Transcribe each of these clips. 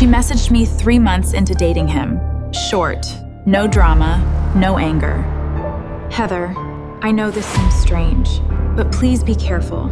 She messaged me 3 months into dating him. Short, no drama, no anger. Heather, I know this seems strange, but please be careful.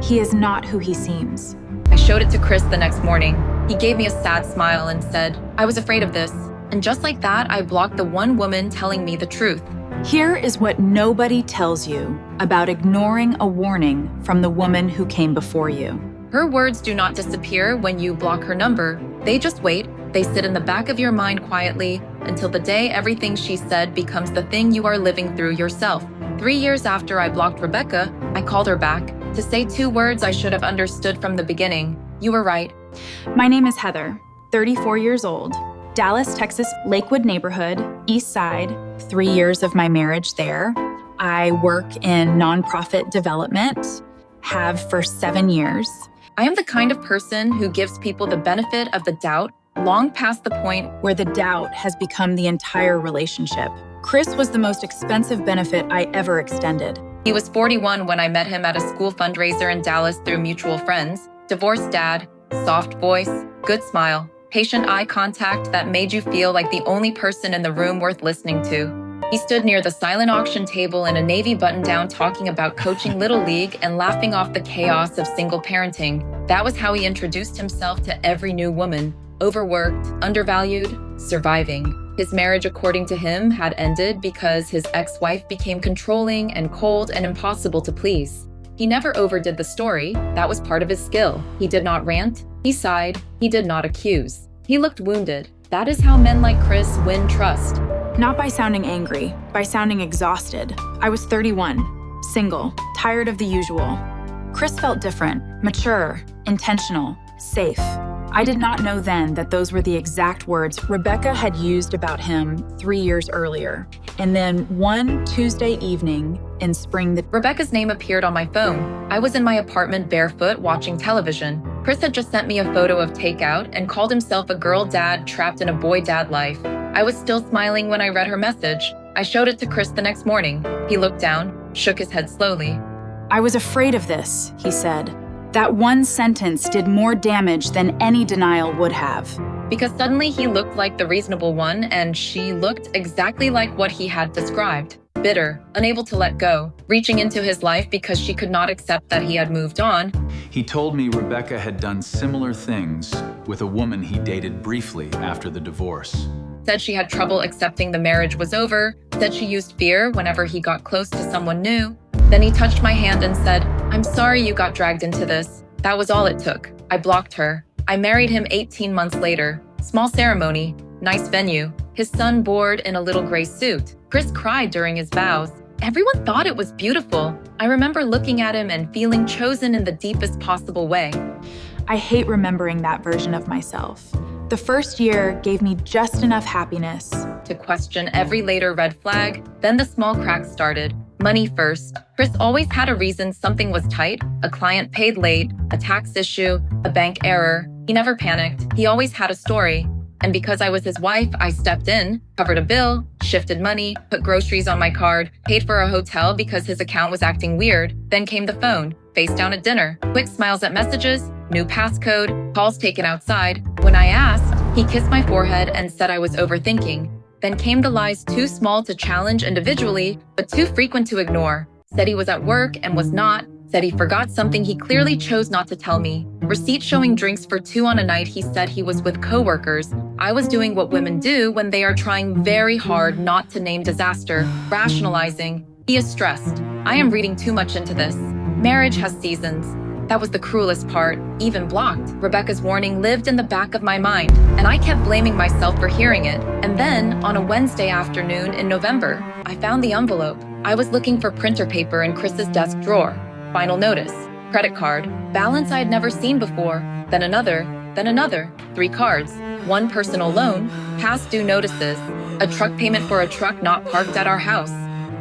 He is not who he seems. I showed it to Chris the next morning. He gave me a sad smile and said, I was afraid of this. And just like that, I blocked the one woman telling me the truth. Here is what nobody tells you about ignoring a warning from the woman who came before you. Her words do not disappear when you block her number. They just wait. They sit in the back of your mind quietly until the day everything she said becomes the thing you are living through yourself. 3 years after I blocked Rebecca, I called her back to say 2 words I should have understood from the beginning. You were right. My name is Heather, 34 years old, Dallas, Texas, Lakewood neighborhood, East Side, 3 years of my marriage there. I work in nonprofit development, have for 7 years. I am the kind of person who gives people the benefit of the doubt long past the point where the doubt has become the entire relationship. Chris was the most expensive benefit I ever extended. He was 41 when I met him at a school fundraiser in Dallas through mutual friends. Divorced dad, soft voice, good smile, patient eye contact that made you feel like the only person in the room worth listening to. He stood near the silent auction table in a navy button-down talking about coaching Little League and laughing off the chaos of single parenting. That was how he introduced himself to every new woman. Overworked, undervalued, surviving. His marriage, according to him, had ended because his ex-wife became controlling and cold and impossible to please. He never overdid the story. That was part of his skill. He did not rant. He sighed. He did not accuse. He looked wounded. That is how men like Chris win trust. Not by sounding angry, by sounding exhausted. I was 31, single, tired of the usual. Chris felt different, mature, intentional, safe. I did not know then that those were the exact words Rebecca had used about him 3 years earlier. And then one Tuesday evening in spring, Rebecca's name appeared on my phone. I was in my apartment barefoot watching television. Chris had just sent me a photo of takeout and called himself a girl dad trapped in a boy dad life. I was still smiling when I read her message. I showed it to Chris the next morning. He looked down, shook his head slowly. I was afraid of this, he said. That one sentence did more damage than any denial would have. Because suddenly he looked like the reasonable one and she looked exactly like what he had described. Bitter, unable to let go, reaching into his life because she could not accept that he had moved on. He told me Rebecca had done similar things with a woman he dated briefly after the divorce. Said she had trouble accepting the marriage was over, said she used fear whenever he got close to someone new. Then he touched my hand and said, I'm sorry you got dragged into this. That was all it took. I blocked her. I married him 18 months later. Small ceremony, nice venue. His son bored in a little gray suit. Chris cried during his vows. Everyone thought it was beautiful. I remember looking at him and feeling chosen in the deepest possible way. I hate remembering that version of myself. The first year gave me just enough happiness to question every later red flag. Then the small cracks started. Money first. Chris always had a reason something was tight. A client paid late, a tax issue, a bank error. He never panicked. He always had a story. And because I was his wife, I stepped in, covered a bill, shifted money, put groceries on my card, paid for a hotel because his account was acting weird. Then came the phone, face down at dinner, quick smiles at messages, new passcode, calls taken outside. When I asked, he kissed my forehead and said I was overthinking. Then came the lies too small to challenge individually, but too frequent to ignore. Said he was at work and was not. Said he forgot something he clearly chose not to tell me. Receipt showing drinks for 2 on a night he said he was with coworkers. I was doing what women do when they are trying very hard not to name disaster, rationalizing. He is stressed. I am reading too much into this. Marriage has seasons. That was the cruelest part, even blocked. Rebecca's warning lived in the back of my mind, and I kept blaming myself for hearing it. And then, on a Wednesday afternoon in November, I found the envelope. I was looking for printer paper in Chris's desk drawer. Final notice, credit card, balance I had never seen before, then another, 3 cards, 1 personal loan, past due notices, a truck payment for a truck not parked at our house.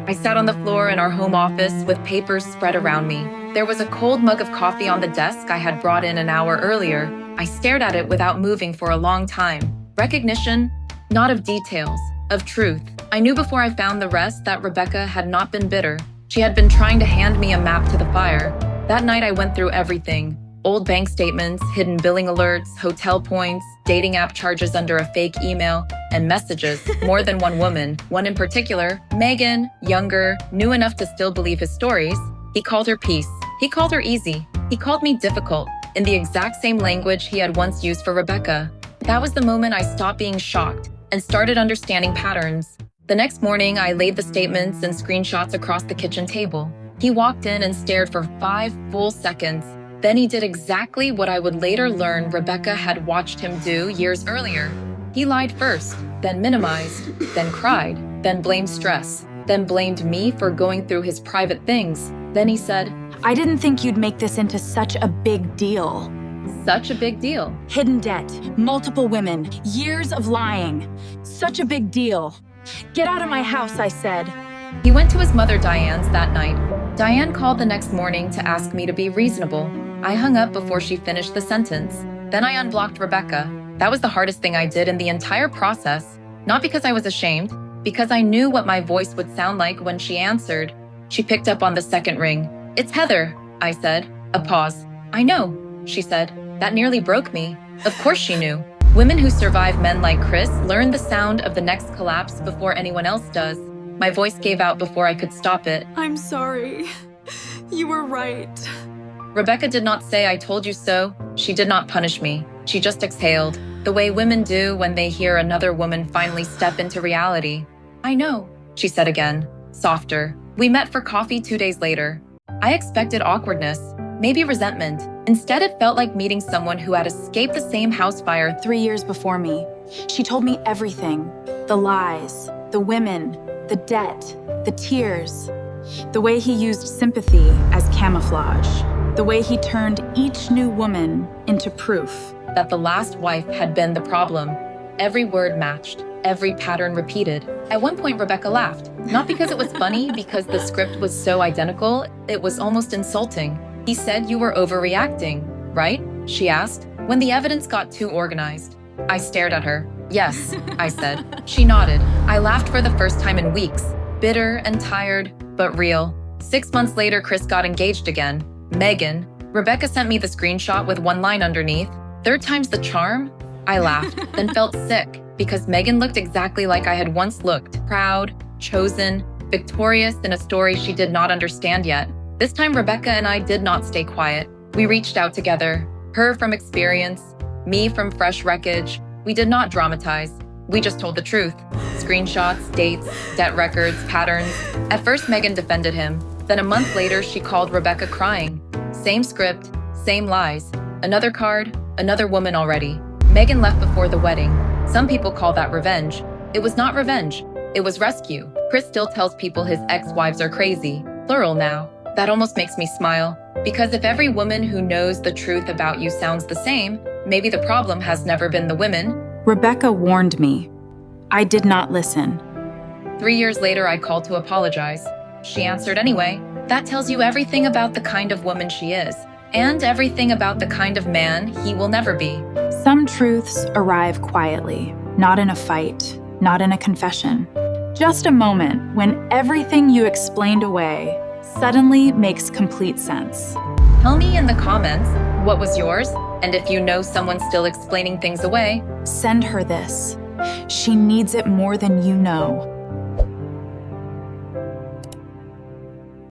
I sat on the floor in our home office with papers spread around me. There was a cold mug of coffee on the desk I had brought in an hour earlier. I stared at it without moving for a long time. Recognition, not of details, of truth. I knew before I found the rest that Rebecca had not been bitter. She had been trying to hand me a map to the fire. That night I went through everything. Old bank statements, hidden billing alerts, hotel points, dating app charges under a fake email, and messages. More than one woman, one in particular, Megan, younger, knew enough to still believe his stories. He called her peace. He called her easy. He called me difficult, in the exact same language he had once used for Rebecca. That was the moment I stopped being shocked and started understanding patterns. The next morning, I laid the statements and screenshots across the kitchen table. He walked in and stared for 5 full seconds. Then he did exactly what I would later learn Rebecca had watched him do years earlier. He lied first, then minimized, then cried, then blamed stress, then blamed me for going through his private things. Then he said, I didn't think you'd make this into such a big deal. Such a big deal. Hidden debt, multiple women, years of lying. Such a big deal. Get out of my house, I said. He went to his mother Diane's that night. Diane called the next morning to ask me to be reasonable. I hung up before she finished the sentence. Then I unblocked Rebecca. That was the hardest thing I did in the entire process. Not because I was ashamed, because I knew what my voice would sound like when she answered. She picked up on the second ring. It's Heather, I said. A pause. I know, she said. That nearly broke me. Of course she knew. Women who survive men like Chris learn the sound of the next collapse before anyone else does. My voice gave out before I could stop it. I'm sorry. You were right. Rebecca did not say I told you so. She did not punish me. She just exhaled, the way women do when they hear another woman finally step into reality. I know, she said again, softer. We met for coffee 2 days later. I expected awkwardness, maybe resentment. Instead, it felt like meeting someone who had escaped the same house fire 3 years before me. She told me everything. The lies, the women, the debt, the tears. The way he used sympathy as camouflage. The way he turned each new woman into proof that the last wife had been the problem. Every word matched, every pattern repeated. At one point, Rebecca laughed. Not because it was funny, because the script was so identical, it was almost insulting. He said you were overreacting, right? She asked, when the evidence got too organized. I stared at her. Yes, I said. She nodded. I laughed for the first time in weeks. Bitter and tired, but real. 6 months later, Chris got engaged again. Megan. Rebecca sent me the screenshot with one line underneath. 3rd time's the charm? I laughed, then felt sick, because Megan looked exactly like I had once looked. Proud, chosen, victorious in a story she did not understand yet. This time, Rebecca and I did not stay quiet. We reached out together. Her from experience, me from fresh wreckage. We did not dramatize. We just told the truth. Screenshots, dates, debt records, patterns. At first, Megan defended him. Then a month later, she called Rebecca crying. Same script, same lies. Another card, another woman already. Megan left before the wedding. Some people call that revenge. It was not revenge. It was rescue. Chris still tells people his ex-wives are crazy. Plural now. That almost makes me smile. Because if every woman who knows the truth about you sounds the same, maybe the problem has never been the women. Rebecca warned me. I did not listen. 3 years later, I called to apologize. She answered anyway. That tells you everything about the kind of woman she is, and everything about the kind of man he will never be. Some truths arrive quietly, not in a fight, not in a confession. Just a moment when everything you explained away suddenly makes complete sense. Tell me in the comments what was yours, and if you know someone still explaining things away, send her this. She needs it more than you know.